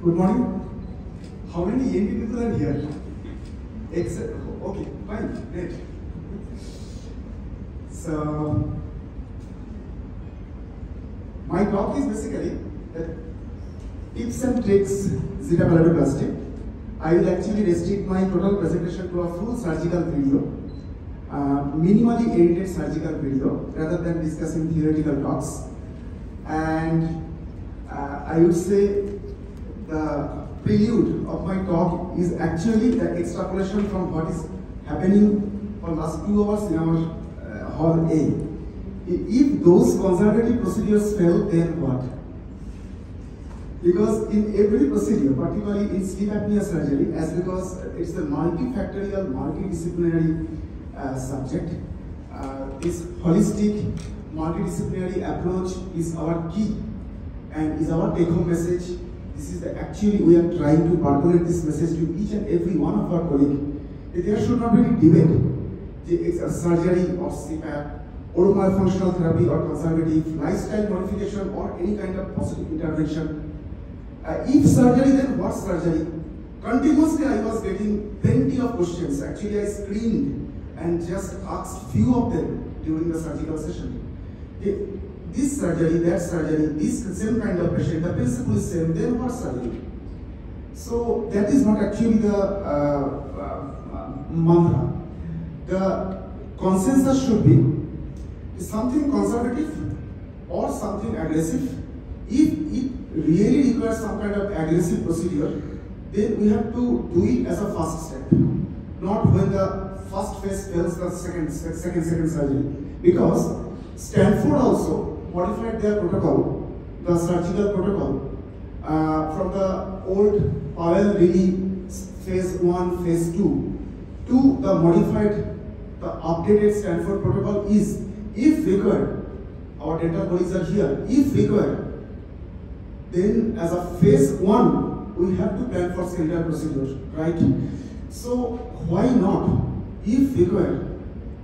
Good morning. How many young people are here? Except, okay, fine, great. So, my talk is basically that tips and tricks Zeta Pharyngoplasty. I will actually restrict my total presentation to a full surgical video, minimally edited surgical video, rather than discussing theoretical talks. And I would say the prelude of my talk is actually the extrapolation from what is happening for last 2 hours in our hall A. If those conservative procedures fail, then what? Because in every procedure, particularly in sleep apnea surgery, as because it's a multifactorial, multidisciplinary subject, this holistic, multidisciplinary approach is our key and is our take-home message. This is actually we are trying to percolate this message to each and every one of our colleagues. There should not be any debate. It's a surgery or CPAP, or myofunctional therapy or conservative, lifestyle modification or any kind of positive intervention. If surgery, then what surgery? Continuously I was getting plenty of questions. Actually I screened and just asked few of them during the surgical session. This surgery, that surgery, this same kind of patient, the principle is same, then what surgery? So that is not actually the mantra. The consensus should be something conservative or something aggressive. If it really requires some kind of aggressive procedure, then we have to do it as a first step, not when the first phase fails the second surgery. Because Stanford also modified their protocol, the surgical protocol, from the old Powell-Riley phase 1, phase 2 to the modified, the updated Stanford protocol is, if required, our dental colleagues are here, if required, then as a phase 1, we have to plan for skeletal procedure, right? So why not, if required,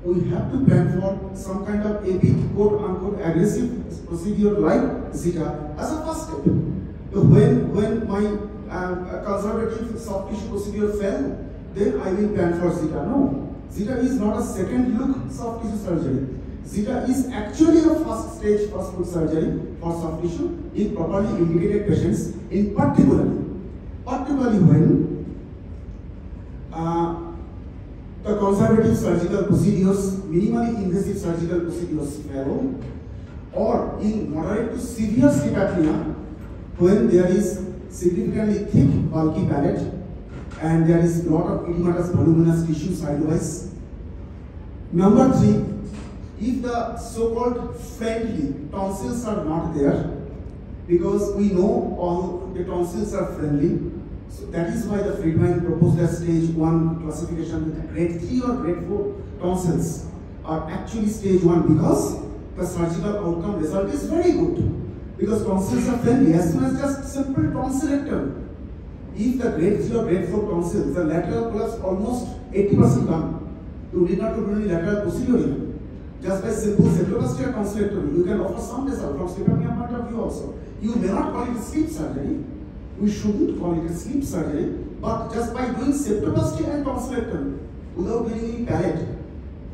we have to plan for some kind of a big quote-unquote aggressive procedure like Zeta as a first step. When my conservative soft tissue procedure fell, then I will plan for Zeta. No, Zeta is not a second look soft tissue surgery. Zeta is actually a first stage, first look surgery for soft tissue in properly indicated patients, in particularly when the conservative surgical procedures, minimally invasive surgical procedures fail, or in moderate to severe sleep apnea, when there is significantly thick, bulky palate, and there is a lot of edematous voluminous tissue sidewise. Number 3, if the so-called friendly tonsils are not there, because we know all the tonsils are friendly, so that is why the Friedman proposed a stage 1 classification with grade 3 or grade 4 tonsils are actually stage 1, because the surgical outcome result is very good. Because tonsils are friendly, as soon as just simple tonsillectomy. If the grade 3 or grade 4 tonsils, the lateral collapse almost 80% done. You need not to do any lateral procedure even. Just by simple septoplasty or tonsillectomy, you can offer some result from sleep apnea point of view also. You may not call it a sleep surgery. We shouldn't call it a sleep surgery, but just by doing septoplasty and tonsillectomy without getting any palate,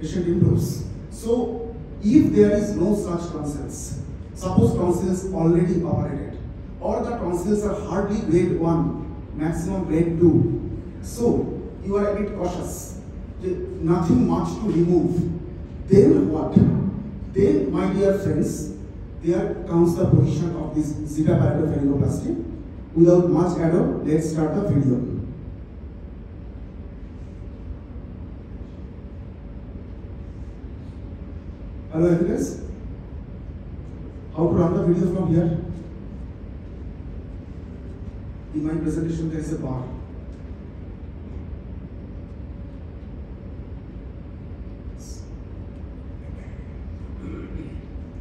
patient improves. So, if there is no such tonsils, suppose tonsils already operated, or the tonsils are hardly grade 1, maximum grade 2, so you are a bit cautious, nothing much to remove, then what? Then, my dear friends, there comes the position of this Zeta Pharyngoplasty. Without much ado, let's start the video. Hello evidence. How to run the video from here? In my presentation there is a bar.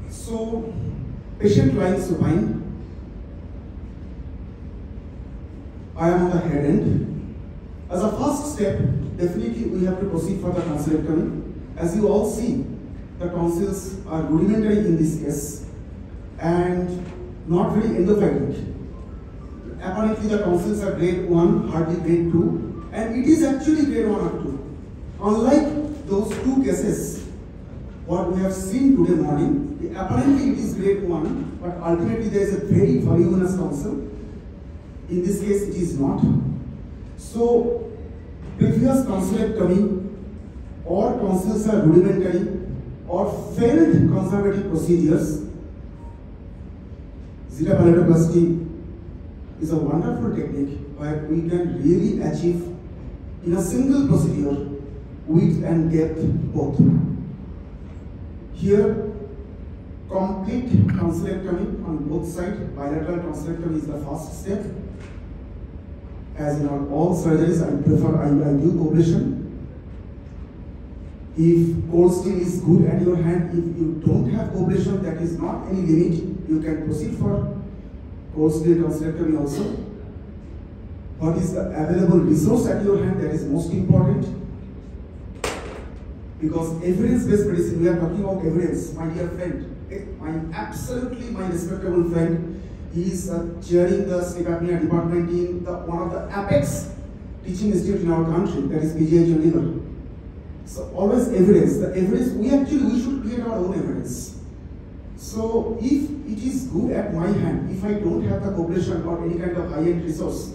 So, patient lying supine. I am on the head end. As a first step, definitely we have to proceed for the tonsillectomy. As you all see, the tonsils are rudimentary in this case and not very endophagic. apparently the tonsils are grade 1, hardly grade 2, and it is actually grade 1 or 2. Unlike those two cases, what we have seen today morning, apparently it is grade 1, but ultimately there is a very voluminous tonsil. In this case, it is not. So, previous tonsillectomy or tonsils are rudimentary or failed conservative procedures, Zeta pharyngoplasty is a wonderful technique where we can really achieve in a single procedure width and depth both. Here, complete tonsillectomy on both sides. Bilateral tonsillectomy is the first step. As in all surgeries, I do coblation. If cold steel is good at your hand, if you don't have coblation, that is not any limit. You can proceed for cold steel tonsillectomy also. What is the available resource at your hand, that is most important. Because evidence-based medicine, we are talking about evidence, my dear friend, my respectable friend, he is chairing the sleep apnea department in one of the apex teaching institute in our country, that is PGH Chandigarh. So always evidence. The evidence, we should create our own evidence. So if it is good at my hand, if I don't have the coblation or any kind of high-end resource,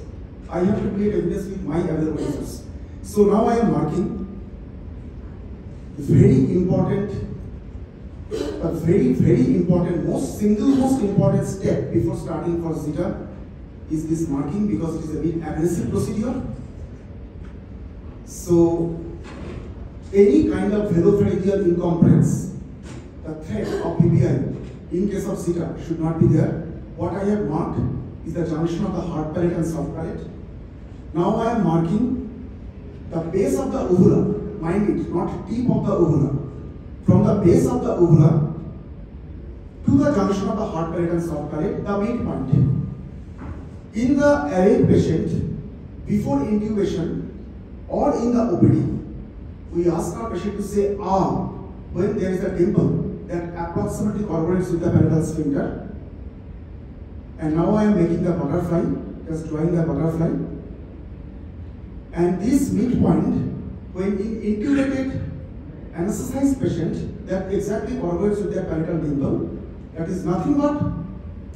I have to create evidence with my available resource. So now I am marking very important, a very important, most important step before starting for Zeta is this marking, because it is a bit aggressive procedure. So any kind of velopharyngeal incompetence, the threat of PPI in case of Zeta should not be there. What I have marked is the junction of the hard palate and soft palate. Now I am marking the base of the uvula. Mind it, not tip of the uvula. From the base of the uvula to the junction of the hard palate and soft palate, the midpoint. In the awake patient, before intubation or in the OPD, we ask our patient to say "ah" when there is a dimple that approximately corroborates with the palatal sphincter. And now I am making the butterfly, just drawing the butterfly. And this midpoint, when in intubated anesthetized patient, that exactly corroborates with their palatal dimple. That is nothing but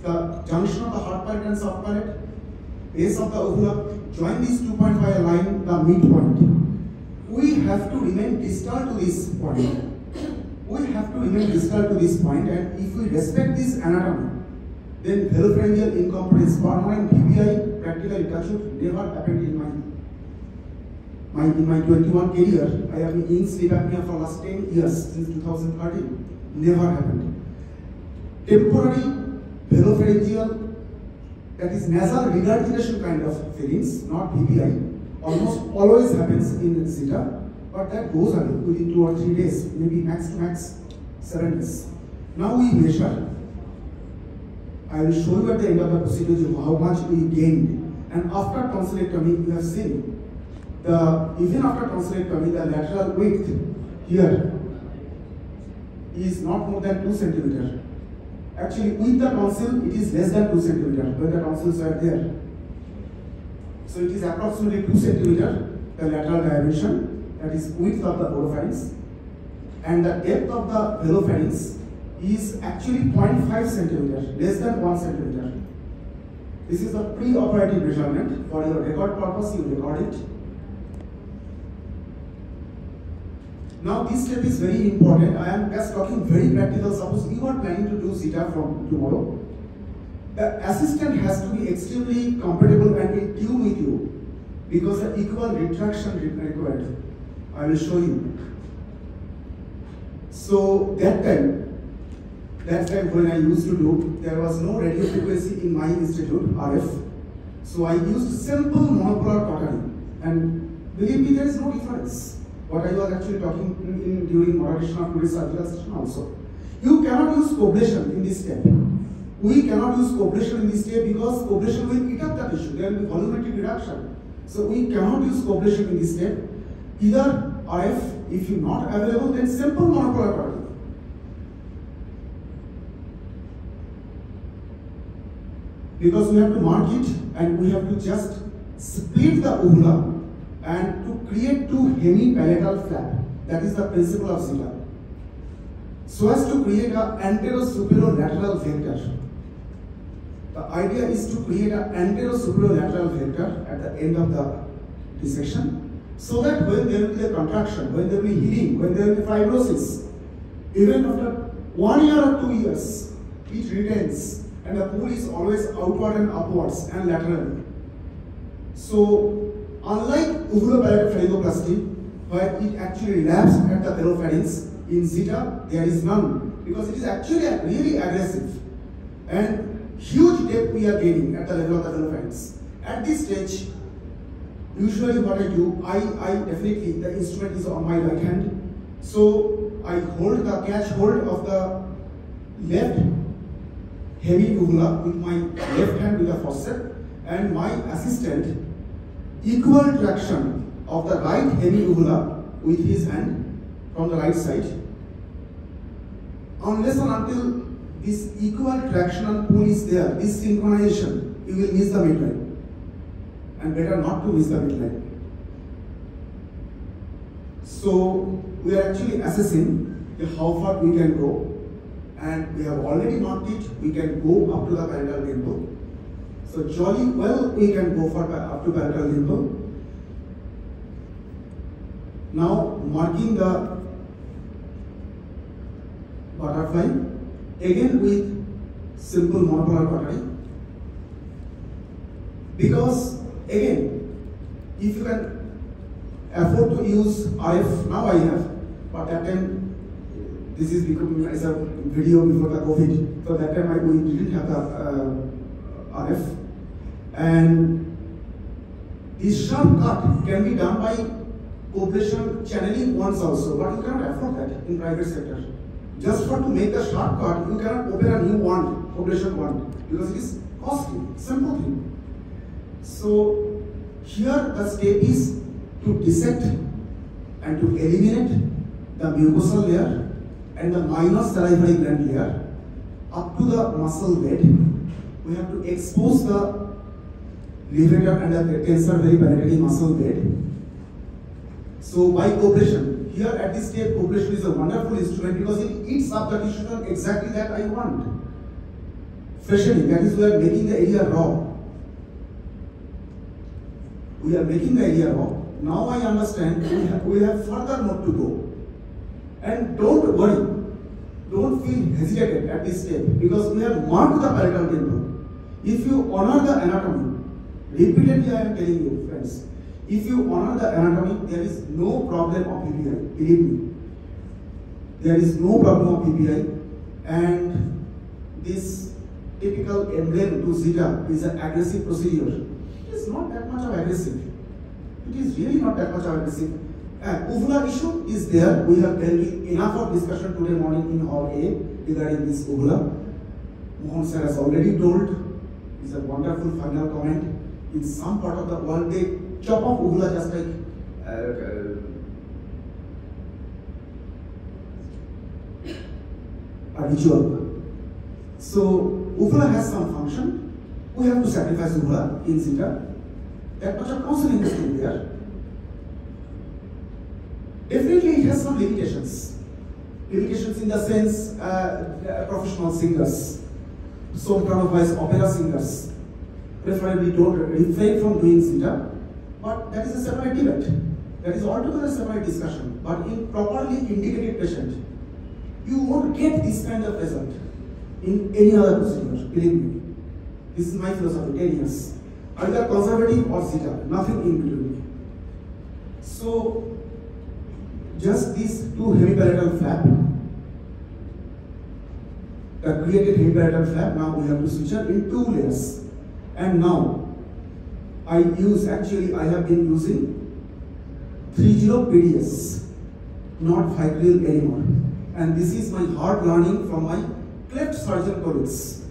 the junction of the hard palate and soft palate, base of the uvula. Join these 2 points by a line, the midpoint. We have to remain distal to this point. We have to remain distal to this point, and if we respect this anatomy, then velopharyngeal incompetence, permanent PPI, practically touch wood, never happened in my 21 career. I have been in sleep apnea for last 10 years, since 2013. Never happened. Temporary velopharyngeal, that is nasal regurgitation kind of feelings, not PPI, almost always happens in Zeta, but that goes away within 2 or 3 days, maybe max to max 7 days. Now we measure. I will show you at the end of the procedure how much we gained. And after tonsillectomy, you have seen even after tonsillectomy, the lateral width here is not more than 2 centimeters. Actually, with the tonsil, it is less than 2 centimeters when the tonsils are there. So it is approximately 2 centimeters, the lateral dimension, that is width of the oropharynx. And the depth of the velopharynx is actually 0.5 centimeters, less than 1 centimeter. This is a pre-operative measurement. For your record purpose, you record it. Now this step is very important. I am just talking very practical. Suppose you are planning to do Zeta from tomorrow. The assistant has to be extremely compatible and in tune with you, because the equal retraction required. I will show you. So that time when I used to do, there was no radio frequency in my institute, RF. So I used simple monopolar cautery, and believe me, there is no difference. What I was actually talking in during moderation of today's surgical session also. You cannot use coblation in this step. We cannot use coblation in this step because coblation will eat up the tissue. There will be volumetric reduction. So we cannot use coblation in this step. Either RF, if you not available, then simple monopolar cautery. because we have to mark it and we have to just split the uvula and to create two hemipalatal flap. That is the principle of Zeta. So as to create an antero-superolateral vector. The idea is to create an antero-superolateral vector at the end of the dissection, so that when there will be a contraction, when there will be healing, when there will be fibrosis, even after 1 year or 2 years, it retains and the pool is always outward and upwards and lateral. So, unlike uvulopalatal pharyngoplasty, where it actually relapses at the oropharynx, in Zeta there is none, because it is actually really aggressive and huge depth we are gaining at the level of the oropharynx. At this stage, usually what I do, I definitely, the instrument is on my right hand, so I catch hold of the left hemi-uvula with my left hand with the forceps, and my assistant equal traction of the right hemi-uvula with his hand from the right side. Unless and until this equal traction and pull is there, this synchronization, you will miss the midline. And better not to miss the midline. So we are actually assessing how far we can go, and we have already marked it. We can go up to the parietal dimple. So jolly well we can go for up to parietal dimple. Now marking the butterfly again with simple monopolar cautery, because again, if you can afford to use RF, now I have, but that time this is becoming as a video before the COVID, so that time we didn't have the RF, and this sharp cut can be done by cooperation channeling once also, but you cannot afford that in private sector. Just for to make the sharp cut, you cannot open a new wand, cooperation wand, because it is costly, simple thing. So here the step is to dissect and to eliminate the mucosal layer and the minor salivary gland layer up to the muscle bed. We have to expose the levator and the tensor very penetrating muscle bed. So by cooperation, here at this step, cooperation is a wonderful instrument because it eats up the tissue from exactly that I want. Freshening, that is we are making the area raw. We are making the area raw. Now I understand we have further more to go. And don't worry, don't feel hesitated at this step because we have marked the parietal dimple. If you honor the anatomy, repeatedly I am telling you friends, if you honor the anatomy, there is no problem of PPI, believe me. There is no problem of PPI, and this typical emblem to Zeta is an aggressive procedure. It is not that much of aggressive. It is really not that much of aggressive. Uvula issue is there. We have dealt enough of discussion today morning in Hall A regarding this uvula. Mohan sir has already told. It's a wonderful final comment. In some part of the world, they chop off uvula just like a ritual. So uvula has some function. We have to sacrifice uvula in Zeta. That much of counseling is still there. Definitely it has some limitations. Limitations in the sense, professional singers, soprano-voice opera singers, preferably don't refrain from doing Zeta, but that is a separate debate. That is altogether a separate discussion. But in properly indicated patient, you won't get this kind of result in any other procedure, believe me. This is my philosophy, 10 years. Either conservative or Zeta, nothing in between. So, just these two hemipalatal flap, the created hemipalatal flap, now we have to switch it in 2 layers. And now, I have been using 30 PDS, not Vicryl anymore. And this is my hard learning from my cleft surgeon colleagues.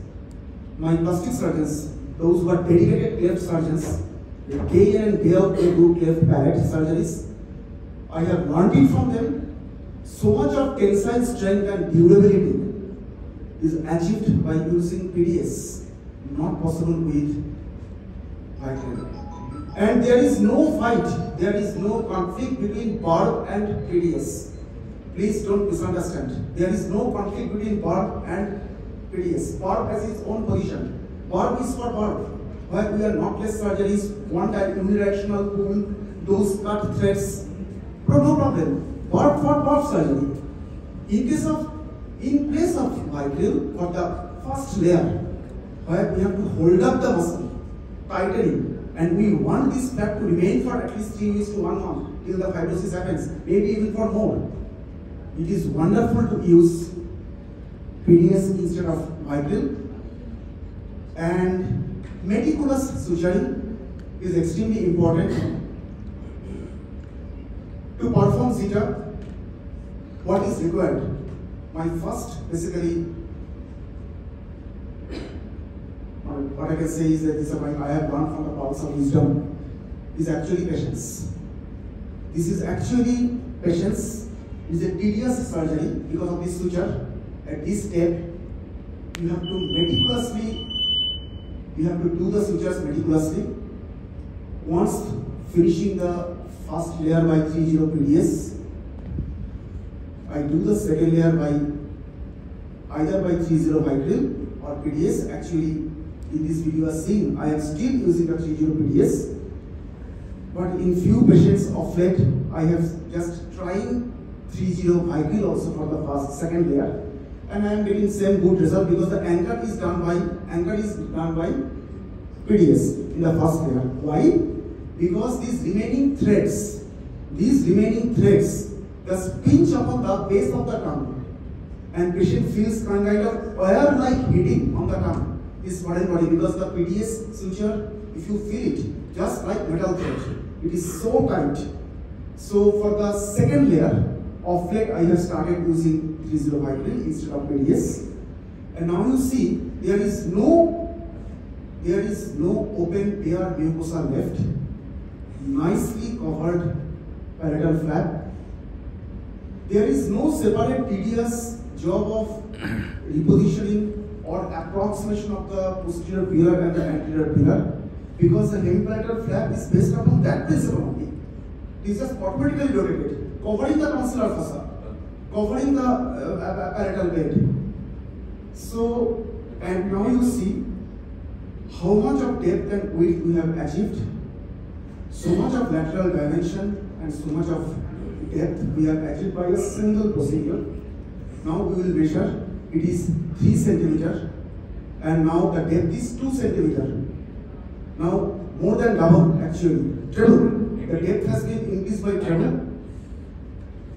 My plastic surgeons, those who are dedicated cleft surgeons, day in and day out they do cleft palate surgeries. I have learned it from them. So much of tensile strength and durability is achieved by using PDS, not possible with Vicryl. And there is no fight, there is no conflict between BARB and PDS. Please don't misunderstand. There is no conflict between BARB and PDS. BARB has its own position. BARB is for BARB, where we are knotless surgeries, unidirectional pull, those cut threads. No problem. BARB for BARB surgery. In place of Vicryl, for the first layer, where we have to hold up the muscle, tightening, and we want this flap to remain for at least 3 weeks to 1 month till the fibrosis happens, maybe even for more. It is wonderful to use PDS instead of Vicryl. And meticulous suturing is extremely important. To perform Zeta, what is required? My first, basically, what I can say is that this is what I have learned from the powers of wisdom, is actually patience. This is actually patience. It is a tedious surgery because of this suture. At this step, you have to do the sutures meticulously. Once finishing the first layer by 30 PDS, I do the second layer by either by 30 Vicryl or PDS. Actually, in this video you are seeing, I am still using the 30 PDS. But in few patients of late, I have just trying 30 Vicryl also for the second layer. And I am getting same good result because the anchor is done by PDS in the first layer. Why? Because these remaining threads, just pinch upon the base of the tongue, and patient feels kind of wire-like hitting on the tongue, this foreign body, because the PDS suture, if you feel it, just like metal thread, it is so tight. So for the second layer, of late I have started using 30 Vicryl instead of PDS, and now you see there is no open bare mucosa left. Nicely covered parietal flap. There is no separate tedious job of repositioning or approximation of the posterior pillar and the anterior pillar, because the hemiparietal flap is based upon that principle only. It is just automatically rotated, covering the tonsillar fossa, covering the parietal bed. So, and now you see how much of depth and width we have achieved, so much of lateral dimension and so much of depth we have achieved by a single procedure. Now we will measure. It is 3 centimeter, and now the depth is 2 centimeter. Now more than double, actually treble. The depth has been increased by treble.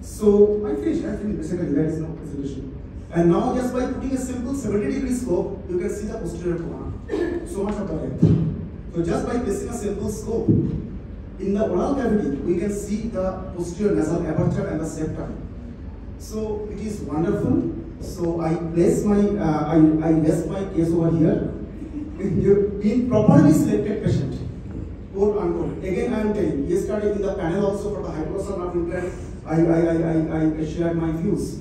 So I finished basically, there is no presentation. And now just by putting a simple 70-degree scope, you can see the posterior corner. So much of the depth. So just by placing a simple scope in the oral cavity, we can see the posterior nasal aperture and the septum. So it is wonderful. So I place my, I rest my case over here. In properly selected patient, quote unquote. Again, I am telling. Yesterday in the panel also for the hypoglossal nerve implant, I shared my views.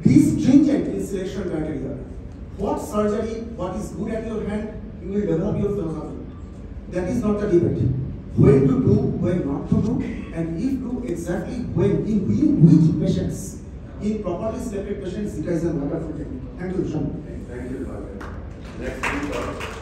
These stringent in selection criteria. What surgery, what is good at your hand, you will develop your philosophy. That is not the debate. When to do, when not to do, and if do, exactly when, in which patients. In properly selected patients, it is a wonderful technique. Thank you, Sean. Thank you, Dipankar. Next speaker.